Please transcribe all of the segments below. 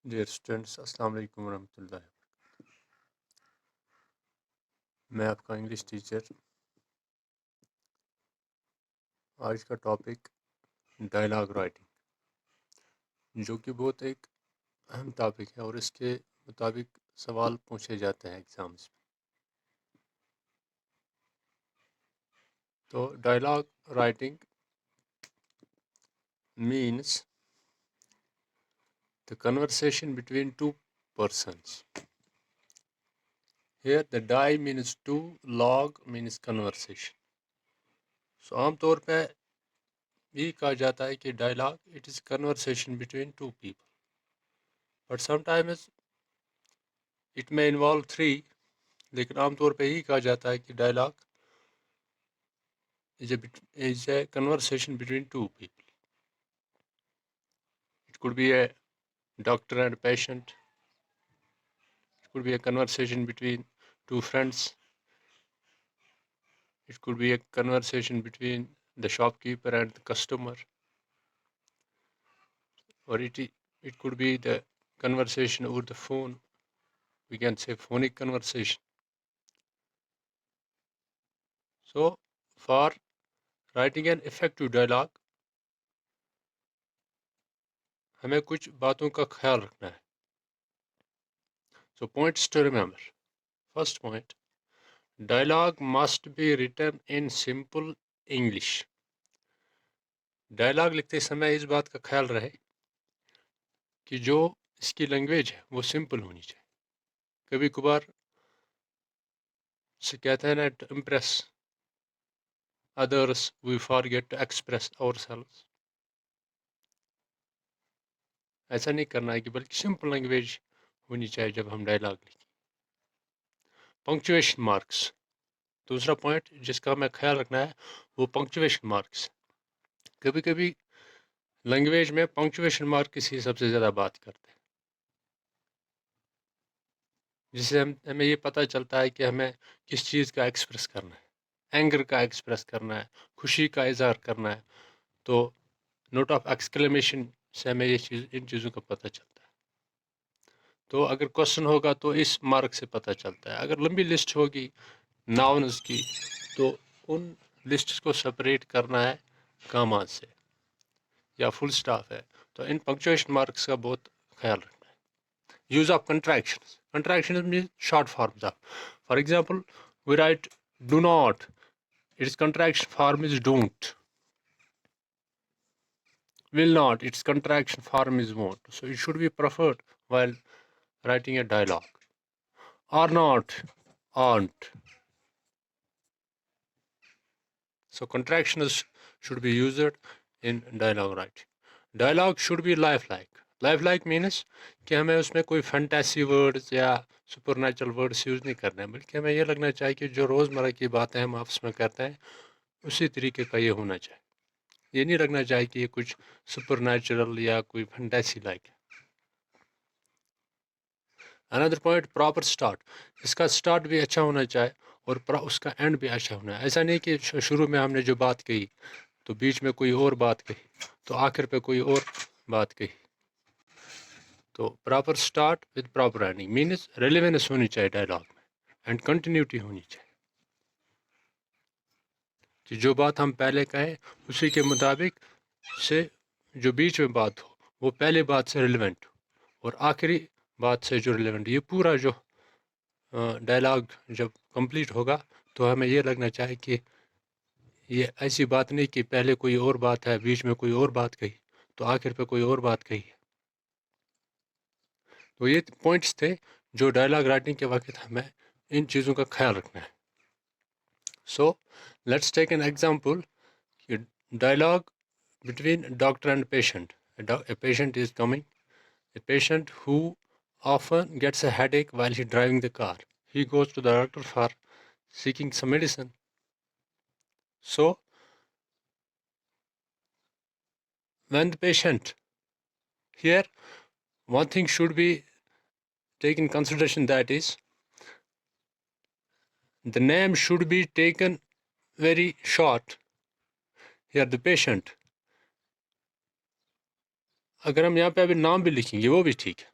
Dear students, السلام علیکم ورحمۃ اللہ۔ میں آپ کا انگلش ٹیچر۔ آج کا ٹاپک ڈائلاگ رائٹنگ، جو کہ بہت ایک اہم ٹاپک ہے اور اس کے مطابق سوال پوچھے جاتے ہیں ایگزامس میں۔ تو dialogue writing means the conversation between two persons. Here the die means two, log means conversation. So عام طور پہ یہ کہا جاتا ہے کہ dialogue it is conversation between two people. But sometimes it may involve three. لیکن عام طور پہ یہی کہا جاتا ہے کہ dialogue is a conversation between two people. It could be a doctor and patient. It could be a conversation between two friends. It could be a conversation between the shopkeeper and the customer. Or it could be the conversation over the phone. We can say phonic conversation. So for writing an effective dialogue, ہمیں کچھ باتوں کا خیال رکھنا ہے۔ So points to remember. First point, dialogue must be written in simple English. Dialogue لکھتے سمے اس بات کا خیال رہے کہ جو اس کی لینگویج ہے وہ سمپل ہونی چاہیے۔ کبھی کبھار سے کہتے ہیں نا to impress others we forget to express ourselves. ایسا نہیں کرنا ہے کہ بلکہ سمپل لینگویج ہونی چاہیے جب ہم ڈائلاگ لکھیں۔ پنکچویشن مارکس، دوسرا پوائنٹ جس کا ہمیں خیال رکھنا ہے وہ پنکچویشن مارکس۔ کبھی کبھی لینگویج میں پنکچویشن مارکس ہی سب سے زیادہ بات کرتے ہیں، جس سے ہمیں یہ پتہ چلتا ہے کہ ہمیں کس چیز کا ایکسپریس کرنا ہے۔ اینگر کا ایکسپریس کرنا ہے، خوشی کا اظہار کرنا ہے، تو نوٹ آف ایکسکلیمیشن سے ہمیں ان چیزوں کا پتہ چلتا ہے۔ تو اگر کوشچن ہوگا تو اس مارک سے پتہ چلتا ہے۔ اگر لمبی لسٹ ہوگی ناؤنز کی تو ان لسٹس کو سپریٹ کرنا ہے کاما سے یا فل سٹاپ ہے، تو ان پنکچویشن مارکس کا بہت خیال رکھنا ہے۔ Use of contractions, contractions mean short forms of, for example we write do not, it's contraction form is don't. will not, its contraction form is won't. So it should be preferred while writing a dialogue. Are not, aren't. So contractions should be used in dialogue writing. Dialogue should be lifelike. Lifelike means کہ ہمیں اس میں کوئی fantasy words یا super natural words use نہیں کرنا ہے، بلکہ ہمیں یہ لگنا چاہیے کہ جو روزمرہ کی باتیں ہم آپس میں کرتے ہیں اسی طریقے کا یہ ہونا چاہیے۔ یہ نہیں رکھنا چاہیے کہ یہ کچھ سپر نیچرل یا کوئی فینٹیسی لائک ہے۔ اندر پوائنٹ پراپر سٹارٹ، اس کا سٹارٹ بھی اچھا ہونا چاہیے اور اس کا اینڈ بھی اچھا ہونا ہے۔ ایسا نہیں کہ شروع میں ہم نے جو بات کہی تو بیچ میں کوئی اور بات کہی تو آخر پہ کوئی اور بات کہی۔ تو proper start with proper ending means relevance ہونی چاہیے ڈائلاگ میں، اینڈ کنٹینیوٹی ہونی چاہیے کہ جو بات ہم پہلے کہیں اسی کے مطابق سے جو بیچ میں بات ہو وہ پہلے بات سے ریلیونٹ ہو اور آخری بات سے جو ریلیونٹ، یہ پورا جو ڈائلاگ جب کمپلیٹ ہوگا تو ہمیں یہ لگنا چاہیے کہ یہ ایسی بات نہیں کہ پہلے کوئی اور بات ہے، بیچ میں کوئی اور بات کہی تو آخر پہ کوئی اور بات کہی۔ تو یہ پوائنٹس تھے جو ڈائلاگ رائٹنگ کے وقت ہمیں ان چیزوں کا خیال رکھنا ہے۔ So let's take an example, dialogue between doctor and patient. A patient is coming. A patient who often gets a headache while he driving the car. He goes to the doctor for seeking some medicine. So when the patient, here one thing should be taken consideration, that is the name should be taken very short. Here the patient، اگر ہم یہاں پہ ابھی نام بھی لکھیں گے وہ بھی ٹھیک ہے،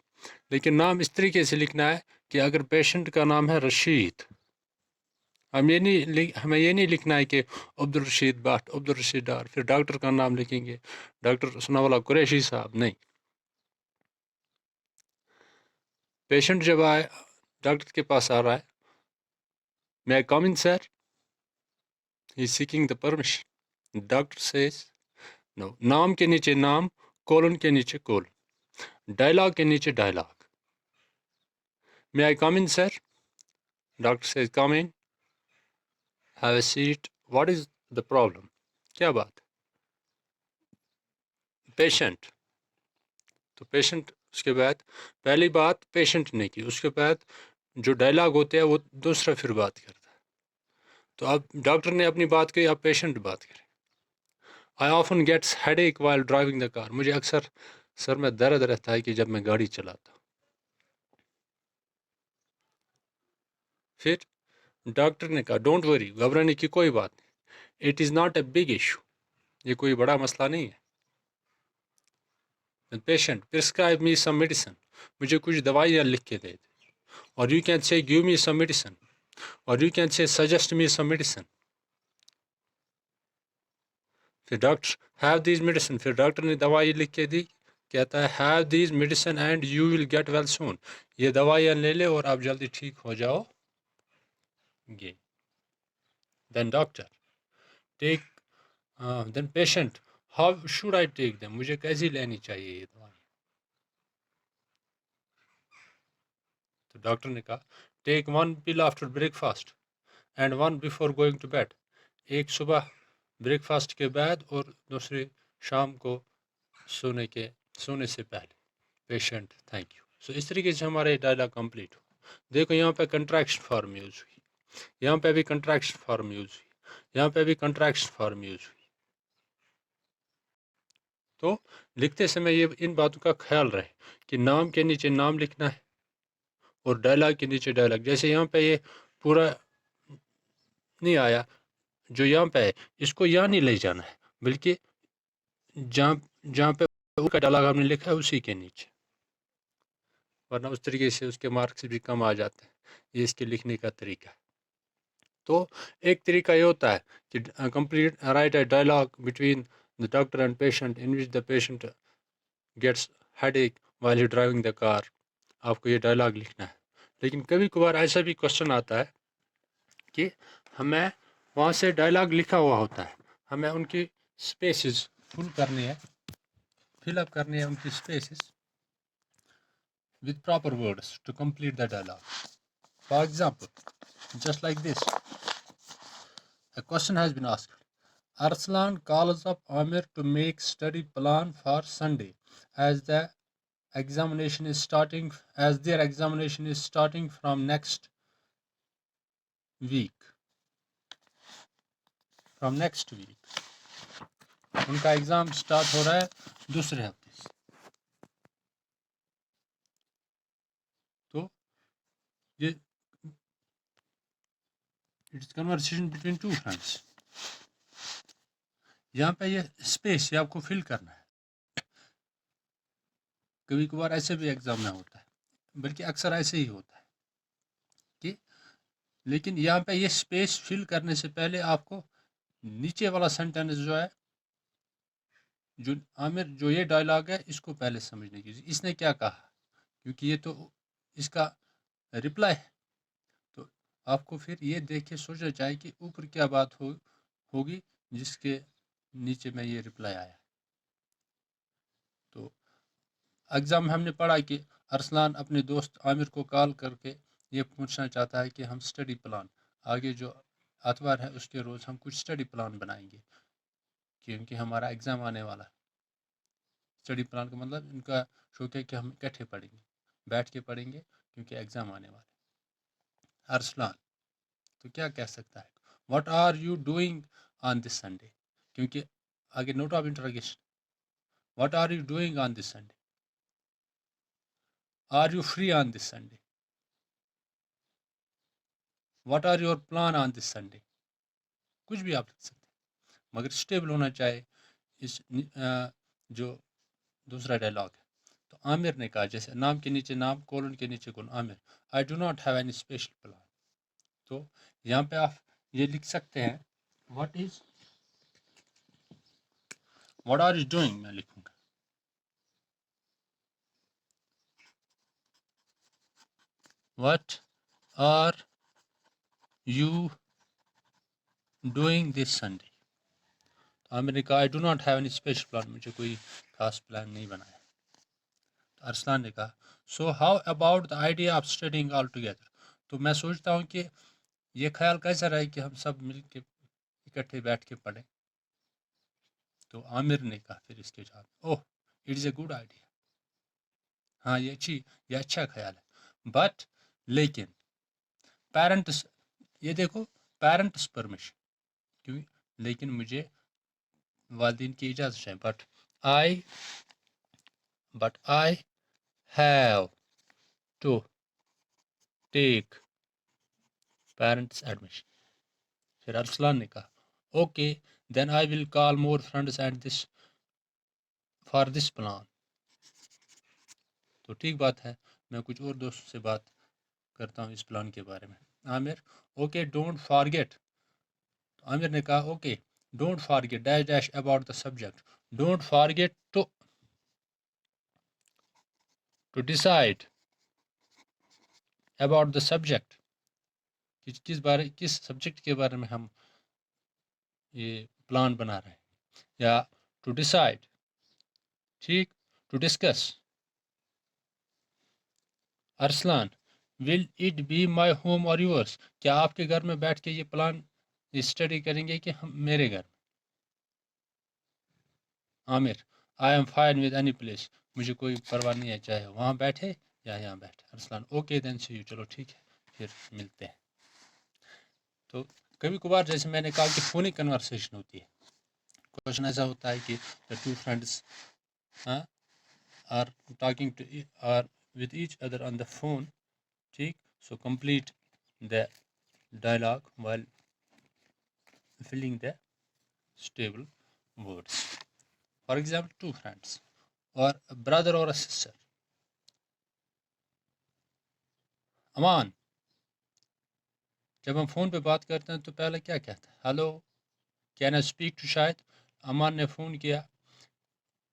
لیکن نام اس طریقے سے لکھنا ہے کہ اگر پیشنٹ کا نام ہے رشید، ہمیں یہ نہیں لکھنا ہے کہ عبد الرشید بٹ، عبد الرشید ڈار، پھر ڈاکٹر کا نام لکھیں گے ڈاکٹر ثناء اللہ قریشی صاحب، نہیں. پیشنٹ جب آئے ڈاکٹر کے پاس آ رہا ہے، میں I come in sir, he seeking the permission. Doctor says no. نام کے نیچے نام، کولن کے نیچے کولن، ڈائلاگ کے نیچے ڈائلاگ. میں I come in sir, doctor says come in, have a seat, what is the problem, کیا بات. پیشنٹ، تو پیشنٹ اس کے بعد پہلی بات پیشنٹ نے کی، اس کے بعد جو ڈائلاگ ہوتے ہیں وہ دوسرا پھر بات کرتا ہے. تو اب ڈاکٹر نے اپنی بات کہی، اب پیشنٹ بات کرے. I often Gates headache while driving the کار، مجھے اکثر سر میں درد رہتا ہے کہ جب میں گاڑی چلاتا ہوں. پھر ڈاکٹر نے کہا ڈونٹ وری، گھبرانے کی کوئی بات نہیں، it is not a big issue, یہ کوئی بڑا مسئلہ نہیں ہے. Patient prescribe me some medicine, مجھے کچھ دوائیاں لکھ کے دے دے. اور you can say give me some medicine, اور you can say suggest me some medicine. پھر ڈاکٹر ہیو دیز میڈیسن، پھر ڈاکٹر نے دوائی لکھ کے دی، کہتا ہے have these medicine and you will get well soon, یہ دوائیاں لے لے اور آپ جلدی ٹھیک ہو جاؤ گے. Then doctor take, then patient how should I take them, مجھے کیسی لینی چاہیے یہ دوائی. تو ڈاکٹر نے کہا take one pill after breakfast and one before going to bed, ایک صبح بریک فاسٹ کے بعد اور دوسری شام کو سونے سے پہلے. Patient thank you. سو اس طریقے سے ہمارا یہ ڈائلاگ کمپلیٹ ہو. دیکھو یہاں پہ کنٹریکشن فارم یوز ہوئی، یہاں پہ بھی کنٹریکشن فارم یوز ہوئی، یہاں پہ بھی کنٹریکشن فارم یوز ہوئی. تو لکھتے سمے یہ ان باتوں کا خیال رہے کہ نام کے نیچے نام لکھنا ہے اور ڈائلاگ کے نیچے ڈائلاگ. جیسے یہاں پہ یہ پورا نہیں آیا جو یہاں پہ ہے، اس کو یہاں نہیں لے جانا ہے، بلکہ جہاں پہ کا ڈائلاگ ہم نے لکھا ہے اسی کے نیچے، ورنہ اس طریقے سے اس کے مارکس بھی کم آ جاتے ہیں. یہ اس کے لکھنے کا طریقہ ہے. تو ایک طریقہ یہ ہوتا ہے کہ complete write a dialogue between the doctor and patient in which the patient gets headache while he driving the car. آپ کو یہ ڈائلاگ لکھنا ہے. لیکن کبھی کبھار ایسا بھی کوشچن آتا ہے کہ ہمیں وہاں سے ڈائلاگ لکھا ہوا ہوتا ہے، ہمیں ان کی اسپیسز فل کرنی ہے، فل اپ کرنی ہے ان کی spaces with proper words to complete the dialogue. For example, just like this, a question has been asked. Arslan calls up Amir to make study plan for Sunday as their examination is starting from next week. ان کا exam start ہو رہا ہے دوسرے ہفتے سے. تو یہ it's conversation between two friends. یہاں پہ یہ اسپیس یہ آپ کو فل کرنا ہے. کبھی کبھار ایسے بھی ایگزام میں ہوتا ہے، بلکہ اکثر ایسے ہی ہوتا ہے کہ لیکن یہاں پہ یہ اسپیس فل کرنے سے پہلے آپ کو نیچے والا سینٹینس جو ہے جو عامر جو یہ ڈائلاگ ہے اس کو پہلے سمجھنے کی، اس نے کیا کہا، کیونکہ یہ تو اس کا رپلائی ہے. تو آپ کو پھر یہ دیکھ کے سوچنا چاہیے کہ اوپر کیا بات ہوگی جس کے نیچے میں یہ رپلائی آیا. تو ایگزام میں ہم نے پڑھا کہ ارسلان اپنے دوست عامر کو کال کر کے یہ پوچھنا چاہتا ہے کہ ہم اسٹڈی پلان آگے جو اتوار ہے اس کے روز ہم کچھ اسٹڈی پلان بنائیں گے کیونکہ ہمارا ایگزام آنے والا ہے. اسٹڈی پلان کا مطلب ان کا شوق ہے کہ ہم اکٹھے پڑھیں گے، بیٹھ کے پڑھیں گے کیونکہ ایگزام آنے والے. ارسلان تو کیا کہہ سکتا ہے what are you doing on this Sunday, کیونکہ آگے note of interrogation. What are you doing on this Sunday, are you free on this Sunday, what are your plan on this Sunday. کچھ بھی آپ لکھ سکتے ہیں مگر اسٹیبل ہونا چاہے اس جو دوسرا ڈائلاگ ہے. تو عامر نے کہا، جیسے نام کے نیچے نام، کولن کے نیچے colon, Aamir I do not have any special plan. تو یہاں پہ آپ یہ لکھ سکتے ہیں واٹ آر یو ڈوئنگ، میں لکھوں گا what are you doing this Sunday. Aamir نے کہا I do not have any special plan, مجھے کوئی خاص پلان نہیں بنایا. ارسلان نے کہا so how about the idea of studying all together. تو میں سوچتا ہوں کہ یہ خیال کیسا رہے کہ ہم سب مل کے اکٹھے بیٹھ کے پڑھیں. تو عامر نے کہا پھر اس کے جواب، oh it is a good idea, ہاں یہ اچھا خیال ہے. بٹ لیکن پیرنٹس، یہ دیکھو پیرنٹس پرمیشن، کیوں لیکن مجھے والدین کی اجازت ہے. But I have to take parents admission. پھر ارسلان نے کہا okay then I will call more friends and this for this plan. تو ٹھیک بات ہے، میں کچھ اور دوستوں سے بات کرتا ہوں اس پلان کے بارے میں. Aamir okay don't forget. Aamir نے کہا okay don't forget dash dash about the subject. Don't forget to decide about the subject. کس سبجیکٹ کے بارے میں ہم یہ پلان بنا رہے ہیں، یا ٹو ڈیسائڈ، ٹھیک، to discuss. Arsalan will it be my home اور یورس. کیا آپ کے گھر میں بیٹھ کے یہ پلان اسٹڈی کریں گے کہ ہم میرے گھر میں. Aamir I am fine with any place. مجھے کوئی پرواہ نہیں ہے چاہے وہاں بیٹھے یا یہاں بیٹھے. Arsalan okay then see you. چلو ٹھیک ہے پھر ملتے ہیں. تو کبھی کبھار جیسے میں نے کہا کہ فونی کنورسیشن ہوتی ہے. کوشچن ایسا ہوتا ہے کہ the two friends are talking to or with each other on the phone, ٹھیک. so complete the dialogue while filling the stable words. For example, two friends or a brother or a sister. امان جب ہم phone پہ بات کرتے ہیں تو پہلے کیا کہتا ہے، hello can I speak to Shahid. Aman نے فون کیا،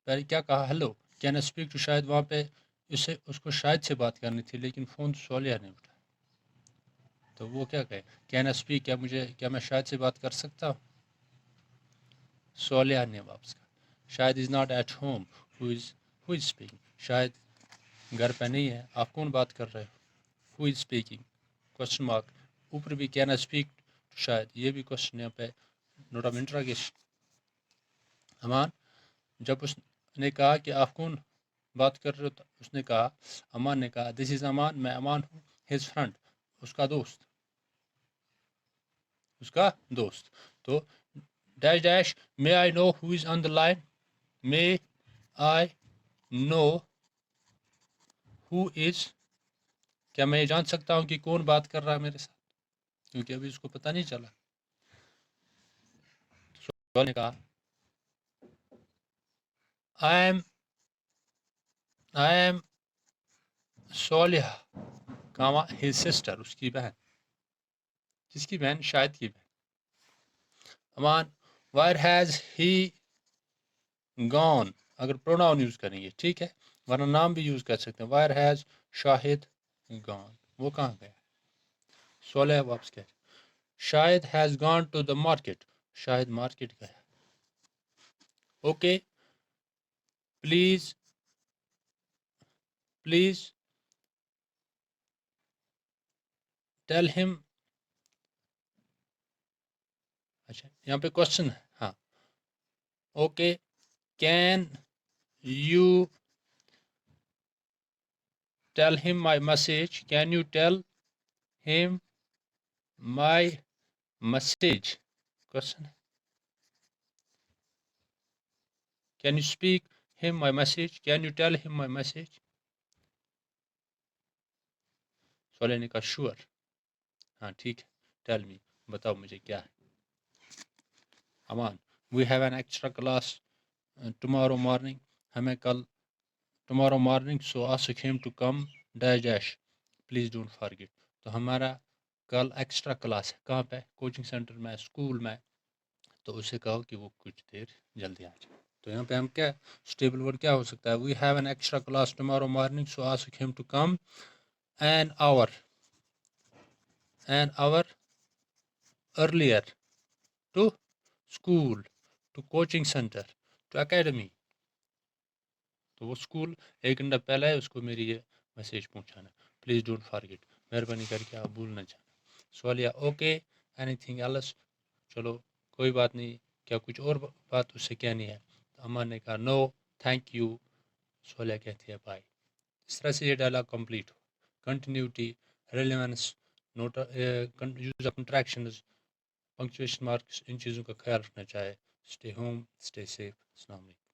پہلے کیا کہا، hello can I speak to Shahid. وہاں پہ اس کو شاہد سے بات کرنی تھی لیکن فون سولیہ نے اٹھا. تو وہ کیا کہے، کین آئی اسپیک، کیا میں شاہد سے بات کر سکتا ہوں. سولیہ نے واپس کہا Shahid is not at home. Who is speaking. Shahid گھر پہ نہیں ہے، آپ کون بات کر رہے ہو. Who is speaking question mark. اوپر بھی can I speak to Shahid, یہ بھی کوشچن یہاں پہ نوٹ آف انٹراگیشن. امان جب اس نے کہا کہ آپ کون بات کر رہے ہو، تو اس نے کہا، امان نے کہا دس از امان، میں امان ہوں، ہز فرینڈ، اس کا دوست. تو dash dash may I know who is on the line. May I know who is, کیا میں یہ جان سکتا ہوں کہ کون بات کر رہا ہے میرے ساتھ، کیونکہ ابھی اس کو پتہ نہیں چلا. نے کہا I am Saliha comma his sister, اس کی بہن. کس کی بہن، شاہد کی بہن. Aman where has he gone, اگر پروناؤن یوز کریں گے ٹھیک ہے، ورنہ نام بھی یوز کر سکتے ہیں. وائر ہیز شاہد گون، وہ کہاں گیا. صالح واپس کہتے Shahid has gone to the market, Shahid market گیا. Okay please tell him. اچھا یہاں پہ کوشچن ہے، ہاں اوکے کین یو ٹیل ہم مائی میسیج. کین یو ٹیل ہم مائی میسیج. کوشچن ہے کین یو اسپیک ہم مائی میسیج، کین یو ٹیل ہم مائی میسیج. صالح نے کہا شور، ہاں ٹھیک ہے، ٹیل می، بتاؤ مجھے کیا ہے. Aman we have an extra class tomorrow morning, ہمیں کل tomorrow morning, so ask him to come dash dash. Please don't forget. تو ہمارا کل ایکسٹرا کلاس ہے کہاں پہ کوچنگ سینٹر میں اسکول میں تو اسے کہو کہ وہ کچھ دیر جلدی آ جائے تو یہاں پہ ہم کیا اسٹیبل ورڈ کیا ہو سکتا ہے we have an extra class tomorrow morning so ask him to come an hour earlier to school to coaching centre to academy تو وہ اسکول 1 گھنٹہ پہلے ہے اس کو میری یہ میسیج پہنچانا پلیز ڈونٹ فارگیٹ مہربانی کر کے آپ بھول نہ جانا سوالیہ اوکے اینی تھنگ ایلس چلو کوئی بات نہیں کیا کچھ اور بات اس سے کہنی ہے تو امان نے کہا نو تھینک یو سوالیہ کہتی ہے بائی اس طرح سے یہ ڈائلاگ کمپلیٹ ہو continuity relevance note use of contractions punctuation marks ان چیزوں کا خیال رکھنا چاہے اسٹے ہوم اسٹے سیف السلام علیکم